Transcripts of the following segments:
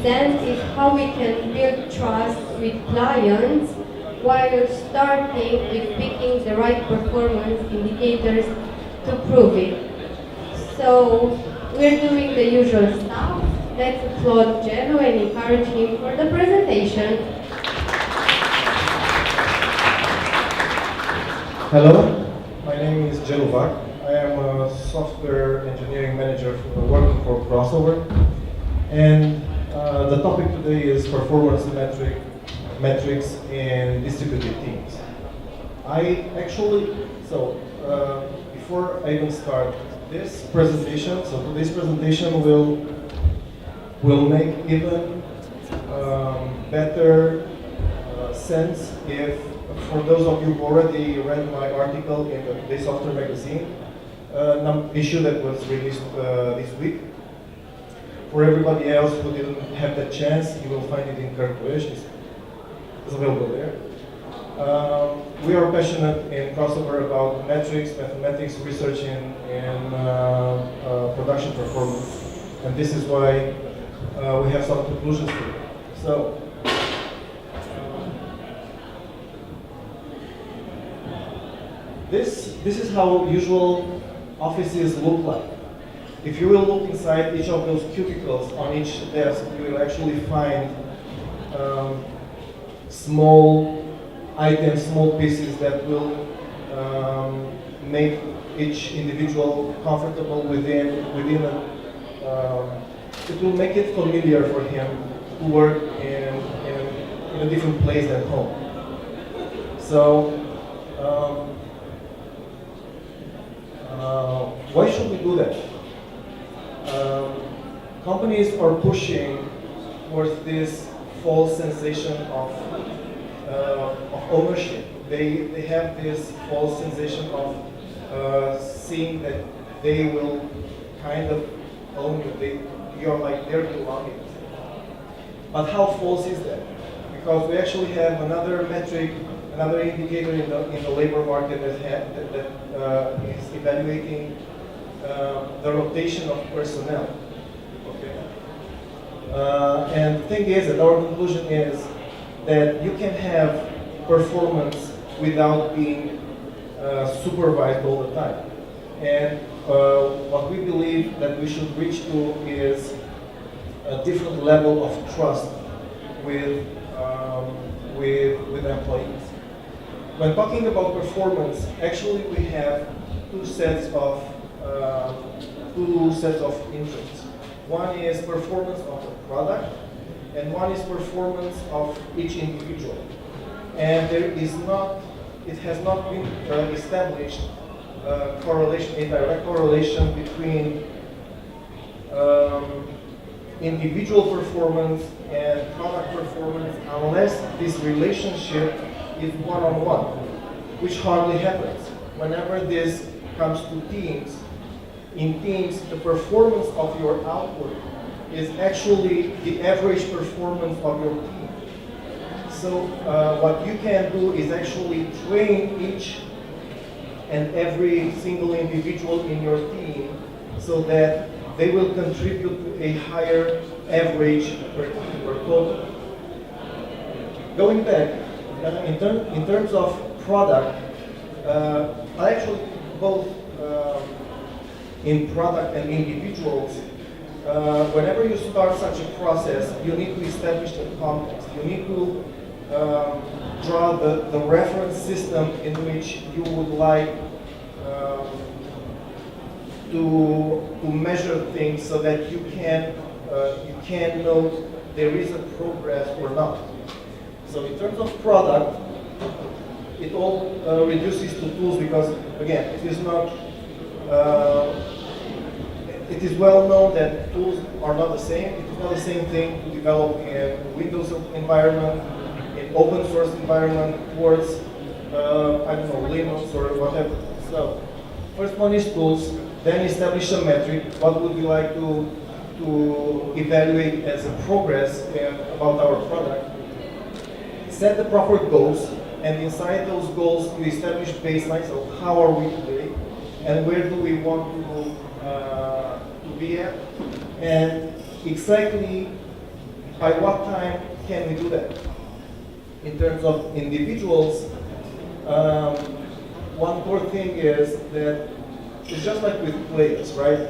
present is how we can build trust with clients while starting with picking the right performance indicators to prove it. So we're doing the usual stuff. Let's applaud Gelu and encourage him for the presentation. Hello, my name is Gelu Vac. I am a software engineering manager working for Crossover. And the topic today is performance metrics in distributed teams. Before I even start this presentation, so today's presentation will make even better sense if, for those of you who already read my article in the Day Software magazine, issue that was released this week. For everybody else who didn't have that chance, you will find it in Kirkwish. It's available there. We are passionate in Crossover about metrics, mathematics, research in production performance. And this is why we have some conclusions for you. So, this is how usual offices look like. If you will look inside each of those cubicles on each desk, you will actually find small items, small pieces that will make each individual comfortable within it will make it familiar for him to work in a different place than home. So why should we do that? Companies are pushing towards this false sensation of ownership. They have this false sensation of seeing that they will kind of own you. You're like their belongings. But how false is that? Because we actually have another metric, another indicator in the labor market that is evaluating the rotation of personnel. Okay. And the thing is that our conclusion is that you can have performance without being supervised all the time. And what we believe that we should reach to is a different level of trust with employees. When talking about performance, actually we have two sets of interests. One is performance of the product, and one is performance of each individual. And it has not been established correlation, a direct correlation between individual performance and product performance unless this relationship is one-on-one, which hardly happens. Whenever this comes to teams, in teams, the performance of your output is actually the average performance of your team. So what you can do is actually train each and every single individual in your team so that they will contribute to a higher average per total. Going back, in terms of product, I actually both in product and individuals, whenever you start such a process, you need to establish the context. You need to draw the reference system in which you would like to measure things so that you can know there is a progress or not. So in terms of product, it all reduces to tools because, again, it is not. It is well known that tools are not the same. It is not the same thing to develop in Windows environment, in open source environment, towards I don't know, Linux or whatever. So first one is tools. Then establish a metric. What would you like to evaluate as a progress about our product? Set the proper goals, and inside those goals you establish baselines of how are we today and where do we want to be at, and exactly by what time can we do that? In terms of individuals, one core thing is that it's just like with players, right?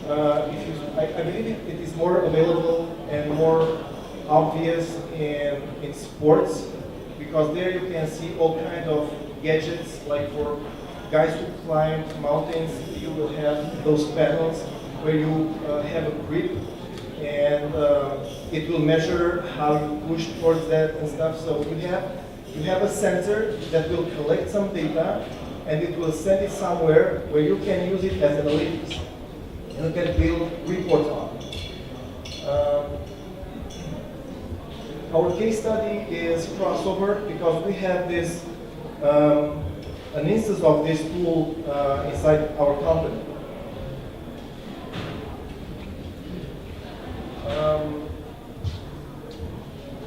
I believe it is more available and more obvious in sports, because there you can see all kinds of gadgets, like for guys who climb mountains, you will have those panels where you have a grip, and it will measure how you push towards that and stuff. So you have a sensor that will collect some data, and it will send it somewhere where you can use it as analytics, and you can build reports on. Our case study is crossover because we have this an instance of this tool inside our company.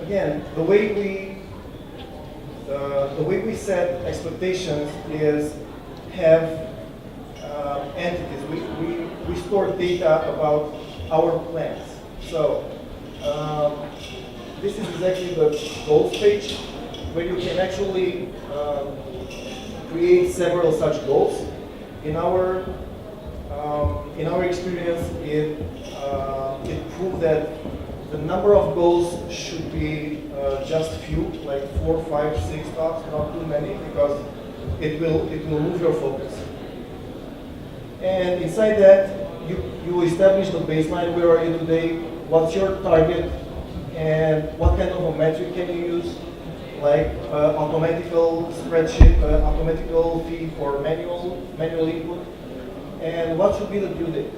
Again, the way we set expectations is have entities. We store data about our plans. So this is exactly the goals page where you can actually create several such goals. In our experience, it proved that the number of goals should be just few, like 4, 5, 6 tops, not too many, because it will move your focus. And inside that, you establish the baseline. Where are you today? What's your target? And what kind of a metric can you use? Like automatical spreadsheet, automatical feed for manual input, and what should be the due date?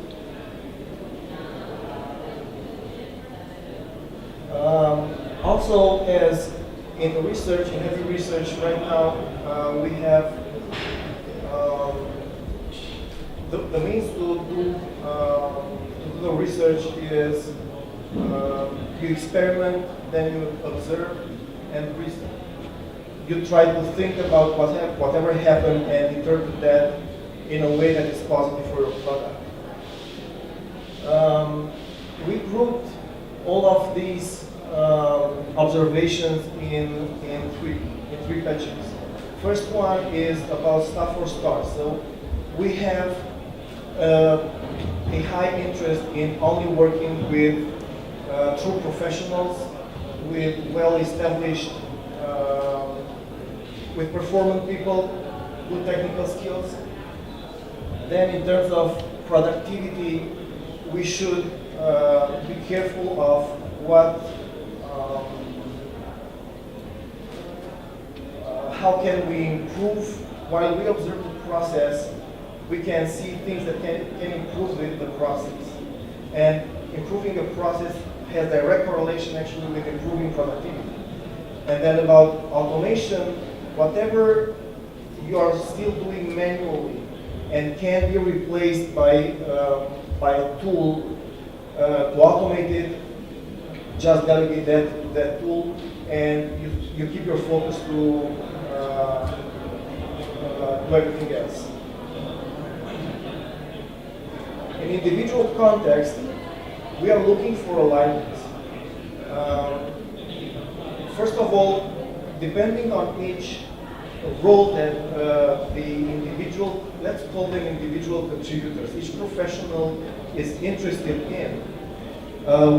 Also, as in research, in heavy research right now, we have the means to do the research is you experiment, then you observe, and you try to think about whatever happened and interpret that in a way that is positive for your product. We grouped all of these observations in three patches. First one is about stuff for stars. So we have a high interest in only working with true professionals, with well-established, with performant people, good technical skills. Then in terms of productivity, we should be careful of how can we improve. While we observe the process, we can see things that can improve the process. And improving the process has direct correlation actually with improving productivity. And then about automation, whatever you are still doing manually and can be replaced by a tool to automate it, just delegate that tool, and you keep your focus to everything else. In individual context, we are looking for alignment. First of all, depending on each role that the individual, let's call them individual contributors, each professional is interested in,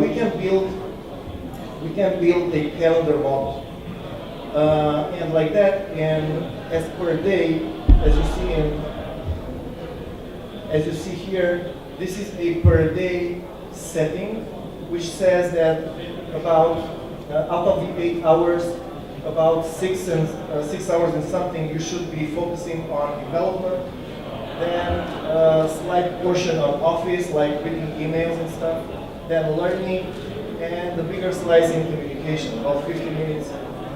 we can build a calendar model. And like that, and as per day, as you see here, this is a per day setting, which says that about out of the 8 hours, about 6 hours and something you should be focusing on development, then a slight portion on office, like reading emails and stuff, then learning, and the bigger slice in communication, about 50 minutes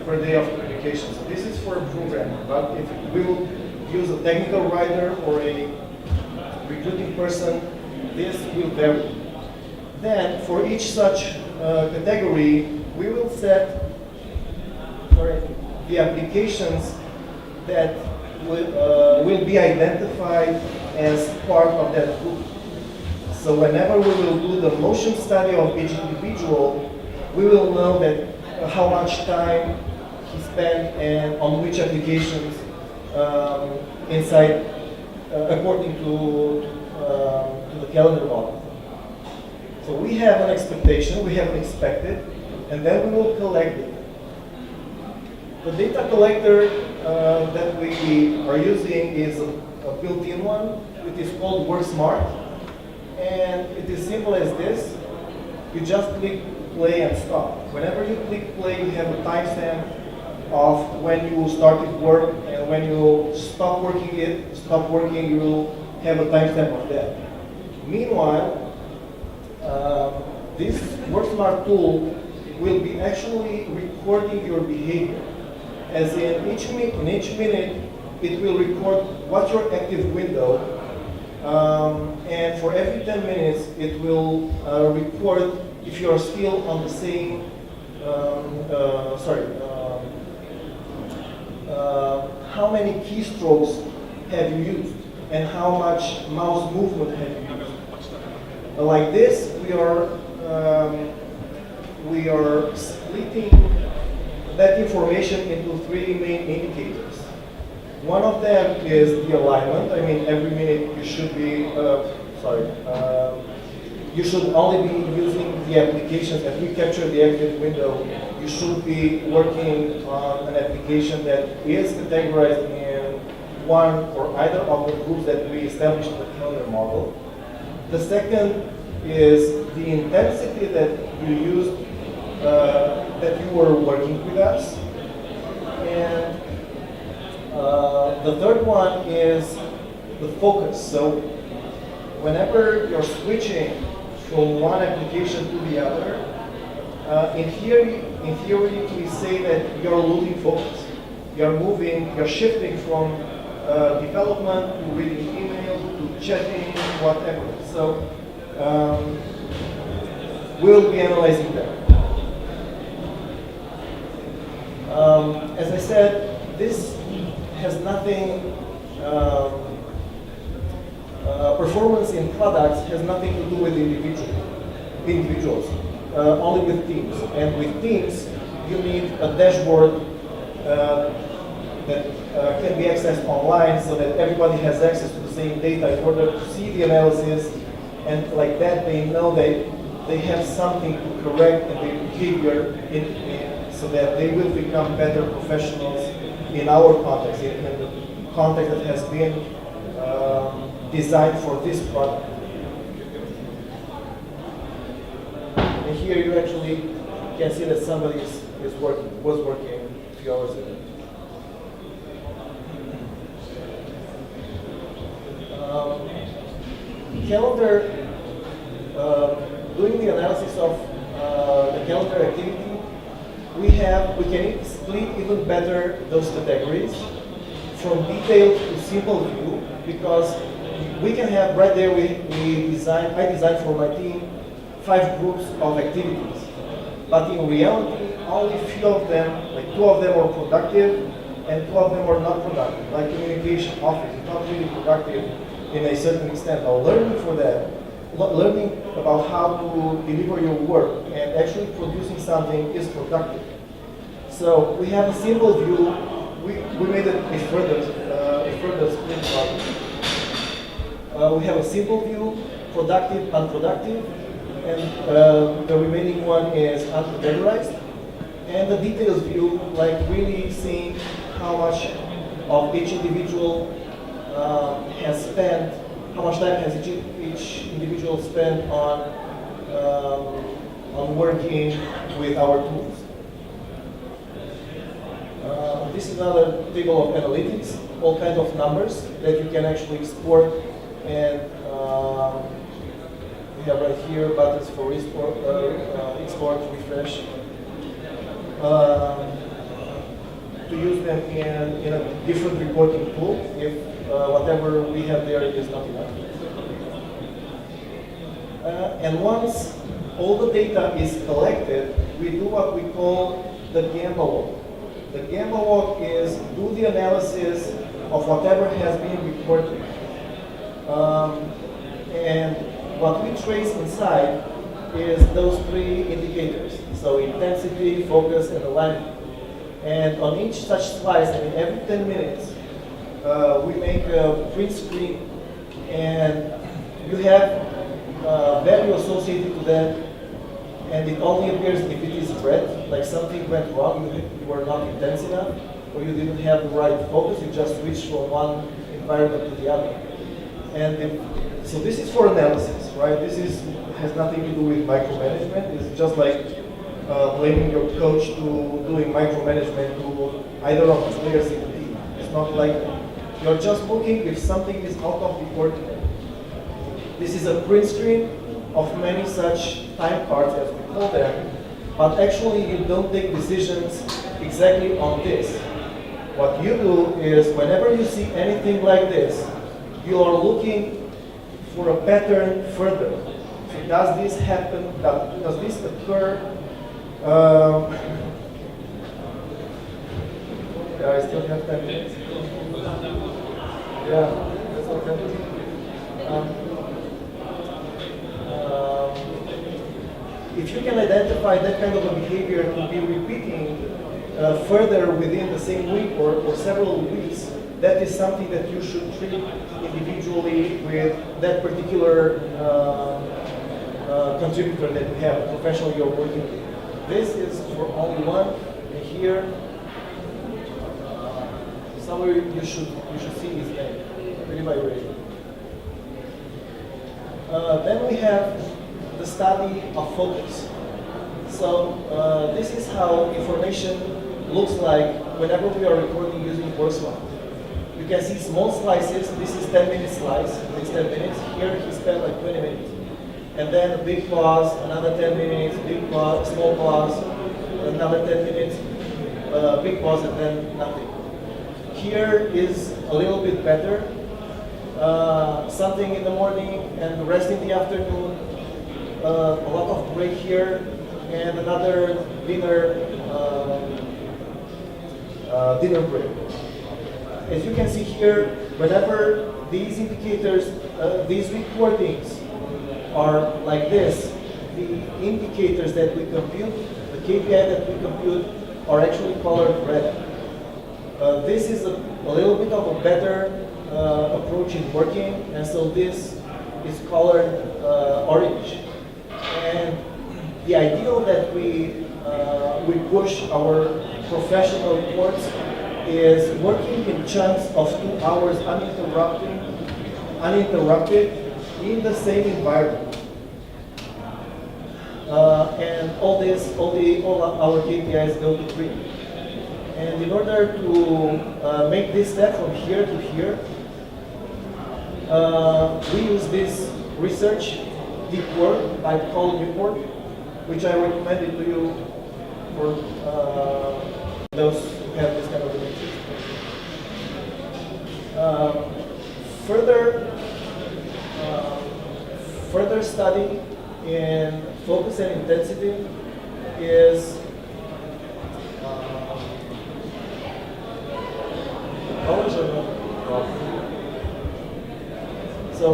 per day of communication. So this is for a programmer, but if we will use a technical writer or a recruiting person, this will vary. Then for each such category, we will set the applications that will be identified as part of that group. So whenever we will do the motion study of each individual, we will know that how much time he spent and on which applications inside, according to the calendar model. So we have an expectation, we have an expected, and then we will collect it. The data collector that we are using is a built-in one. It is called WorkSmart, and it is simple as this. You just click play and stop. Whenever you click play, you have a timestamp of when you started work, and when you stop working, you will have a timestamp of that. Meanwhile, this WorkSmart tool will be actually recording your behavior. As in each minute, it will record what's your active window, and for every 10 minutes, it will record if you are still on the same, how many keystrokes have you used, and how much mouse movement have you used. Like this, we are splitting that information into three main indicators. One of them is the alignment. I mean, every minute you should be, you should only be using the applications that we capture the active window. You should be working on an application that is categorized in one or either of the groups that we established in the calendar model. The second is the intensity that you used, that you were working with us. And the third one is the focus. So whenever you're switching from one application to the other, in theory, we say that you're losing focus. You're shifting from development to reading emails to chatting, whatever. So we'll be analyzing that. As I said, this has nothing, performance in products has nothing to do with individuals, only with teams. And with teams, you need a dashboard that can be accessed online so that everybody has access to the same data in order to see the analysis, and like that they know that they have something to correct in their behavior so that they will become better professionals in our context, in the context that has been designed for this product. And here you actually can see that somebody was working a few hours ago. Calendar, doing the analysis of the calendar activity, we can split even better those categories from detailed to simple view, because we can have right there, I designed for my team 5 groups of activities. But in reality, only few of them, like 2 of them are productive and 2 of them are not productive. Like communication office is not really productive in a certain extent. Or learning for that, learning about how to deliver your work and actually producing something is productive. So we have a simple view. We made it a further split problem. We have a simple view, productive, unproductive, and the remaining one is uncategorized. And the details view, like really seeing how much of each individual has spent, how much time has each individual spent on working with our tools. This is another table of analytics, all kinds of numbers that you can actually export, and we have right here buttons for export, refresh, to use them in a different reporting tool if whatever we have there is not enough. And once all the data is collected, we do what we call the gamma walk. The gamma walk is do the analysis of whatever has been reported. And what we trace inside is those three indicators. So intensity, focus, and alignment. And on each such slice, I mean, every 10 minutes, we make a print screen, and you have value associated to that, and it only appears if it is red, like something went wrong, you were not intense enough, or you didn't have the right focus, you just switched from one environment to the other. And so this is for analysis, right? Has nothing to do with micromanagement. It's just like blaming your coach to doing micromanagement to either of the players in the team. It's not like you're just looking if something is out of the ordinary. This is a print screen of many such time cards, as we call them, but actually you don't take decisions exactly on this. What you do is, whenever you see anything like this, you are looking for a pattern further. So does this happen? Does this occur? Yeah, I still have 10 minutes. Yeah, that's okay. If you can identify that kind of a behavior to be repeating further within the same week or several weeks, that is something that you should treat individually with that particular contributor that you have, a professional you're working with. This is for only one, and here, somewhere you should see his name, pretty by rating. Then we have the study of focus. So this is how information looks like whenever we are recording using VoiceOne. You can see small slices. This is 10-minute slice. It's 10 minutes. Here he spent like 20 minutes. And then a big pause, another 10 minutes, big pause, small pause, another 10 minutes, big pause, and then nothing. Here is a little bit better. Something in the morning and the rest in the afternoon. A lot of break here, and another dinner break. As you can see here, whenever these indicators, these recordings are like this, the indicators that we compute, the KPI that we compute, are actually colored red. This is a little bit of a better approach in working, and so this is colored orange. And the ideal that we push our professional reports is working in chunks of 2 hours uninterrupted in the same environment. And all our KPIs go to green. And in order to make this step from here to here, we use this research deep work by Paul Newport, which I recommended to you for those who have this kind of interest. Further study in focus and intensity is colors are not a problem. So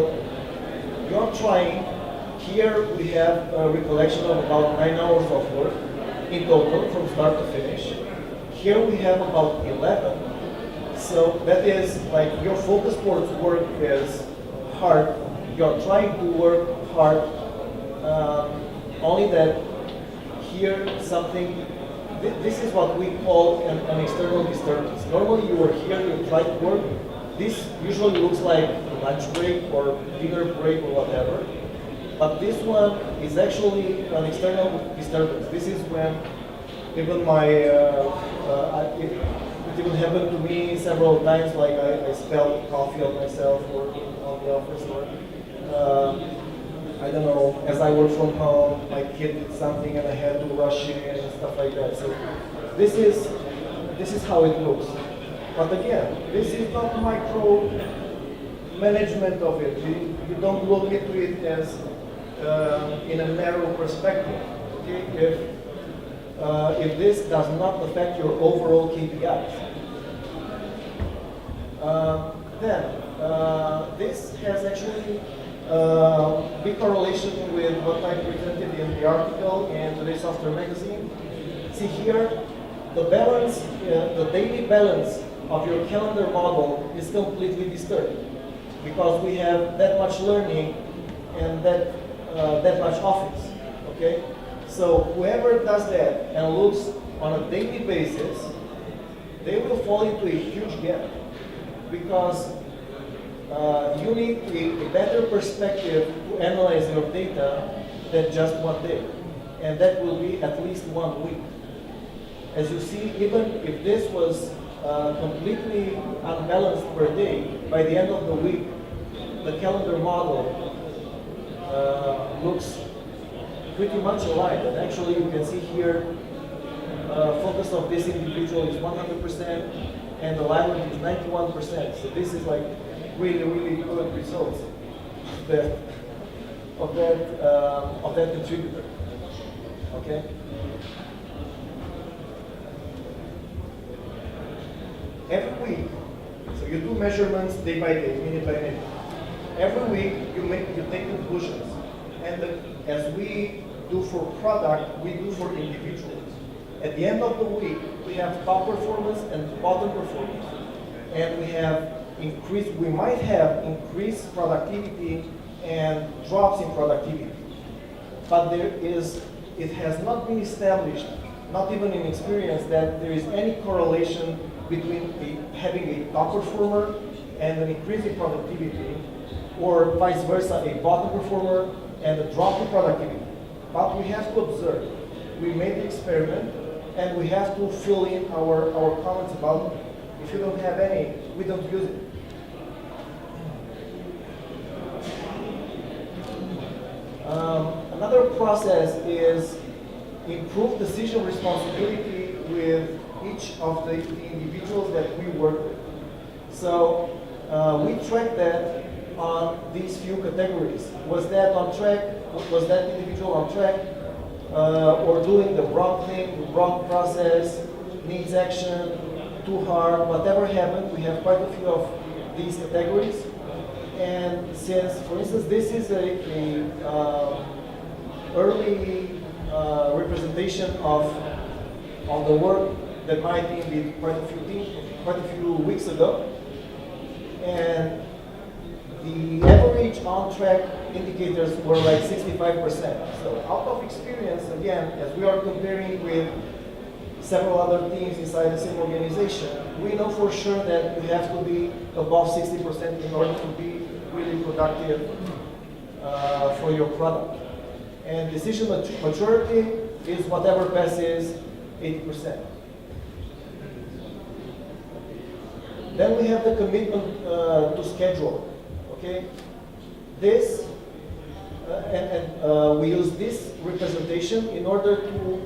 you're trying. Here we have a recollection of about 9 hours of work in total from start to finish. Here we have about 11. So that is like your focus towards work is hard. You're trying to work hard. Only that here something, this is what we call an external disturbance. Normally you are here, you try to work. This usually looks like a lunch break or dinner break or whatever. But this one is actually an external disturbance. This is when even it even happened to me several times, like I spilled coffee on myself working on the office, or I don't know, as I work from home, my kid did something and I had to rush in and stuff like that. So this is how it looks. But again, this is not micro management of it. You don't look into it as in a narrow perspective. Okay? If this does not affect your overall KPIs, then this has actually big correlation with what I presented in the article in today's Software magazine. See here, the balance, the daily balance of your calendar model is completely disturbed because we have that much learning and that much office. Okay, so whoever does that and looks on a daily basis, they will fall into a huge gap because you need a better perspective to analyze your data than just one day, and that will be at least 1 week. As you see, even if this was completely unbalanced per day, by the end of the week, the calendar model looks pretty much aligned. And actually, you can see here, focus of this individual is 100%, and the alignment is 91%. So this is like really, really good results of that contributor. Okay. Every week, so you do measurements day by day, minute by minute. Every week you take conclusions, and as we do for product, we do for individuals. At the end of the week, we have top performance and bottom performance, and we might have increased productivity and drops in productivity, but it has not been established, not even in experience, that there is any correlation between having a top performer and an increase in productivity, or vice versa, a bottom performer and a drop in productivity. But we have to observe. We made the experiment, and we have to fill in our comments about it. If you don't have any, we don't use it. Another process is improve decision responsibility with each of the individuals that we work with. So we track that on these few categories. Was that on track? Was that individual on track? Or doing the wrong thing, wrong process, needs action, too hard, whatever happened, we have quite a few of these categories. And since, for instance, this is a early representation of the work that my team did quite a few weeks ago, and the average on-track indicators were like 65%. So out of experience, again, as we are comparing with several other teams inside the same organization, we know for sure that you have to be above 60% in order to be really productive for your product. And decision maturity is whatever passes 80%. Then we have the commitment to schedule. Okay, this we use this representation in order to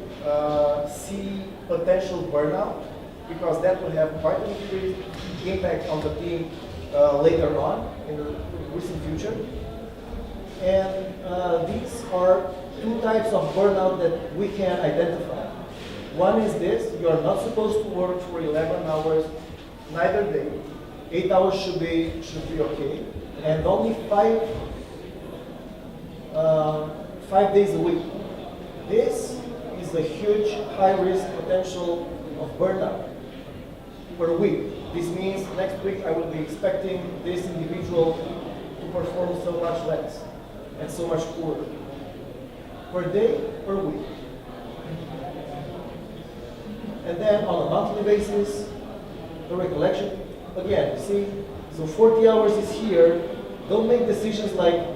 see potential burnout, because that will have quite an increased impact on the team later on in the recent future. And these are two types of burnout that we can identify. One is this: you are not supposed to work for 11 hours neither day. 8 hours should be okay, and only 5 days a week. This is a huge high risk potential of burnout per week. This means next week I will be expecting this individual to perform so much less and so much poorer per day, per week. And then on a monthly basis, the recollection, again, see, so 40 hours is here. Don't make decisions like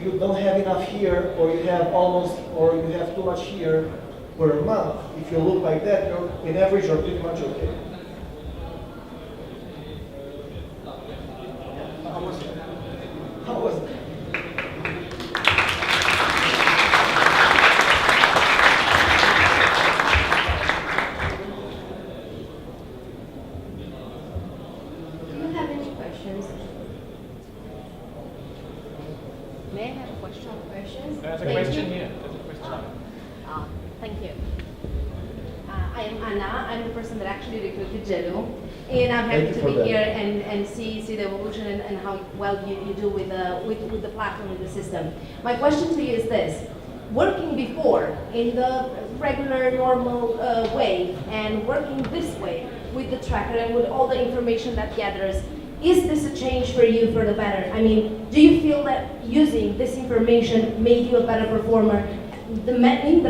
you don't have enough here, or you have almost, or you have too much here per month. If you look like that, in average, you're pretty much okay. How was it? Do you have any questions? May I have a question? Questions? There's a Thank question you. here. There's a question. Thank you. I am Anna. I'm the person that actually recruited Gelu. And I'm happy Thank you to for be that. here and see the evolution and how well you do with the platform and the system. My question to you is this: working before in the regular normal way and working this way with the tracker and with all the information that gathers, is this a change for you for the better? I mean, do you feel that using this information made you a better performer, in the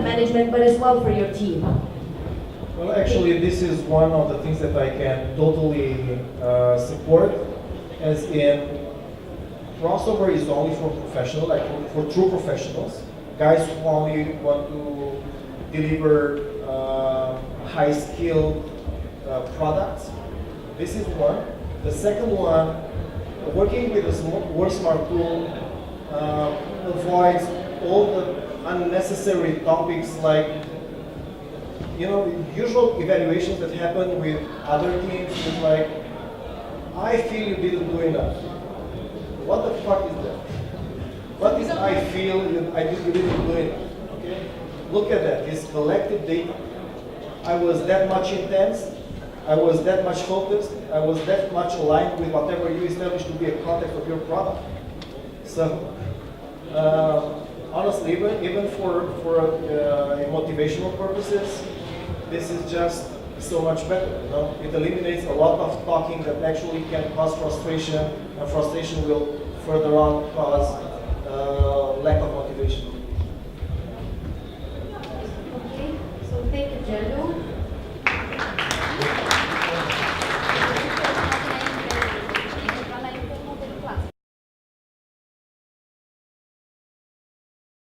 management, but as well for your team? Well, actually, this is one of the things that I can totally support, as in crossover is only for professionals, like for true professionals, guys who only want to deliver high-skilled products. This is one. The second one, working with a WorkSmart tool avoids all the unnecessary topics like, you know, usual evaluations that happen with other teams. It's like, I feel you didn't do enough. What the fuck is that? What is I feel you didn't do enough? Okay? Look at that. It's collected data. I was that much intense. I was that much focused. I was that much aligned with whatever you established to be a context of your product. So, honestly, even for motivational purposes, this is just so much better. You know, it eliminates a lot of talking that actually can cause frustration, and frustration will further on cause lack of motivation. Okay, so thank you, Gelu.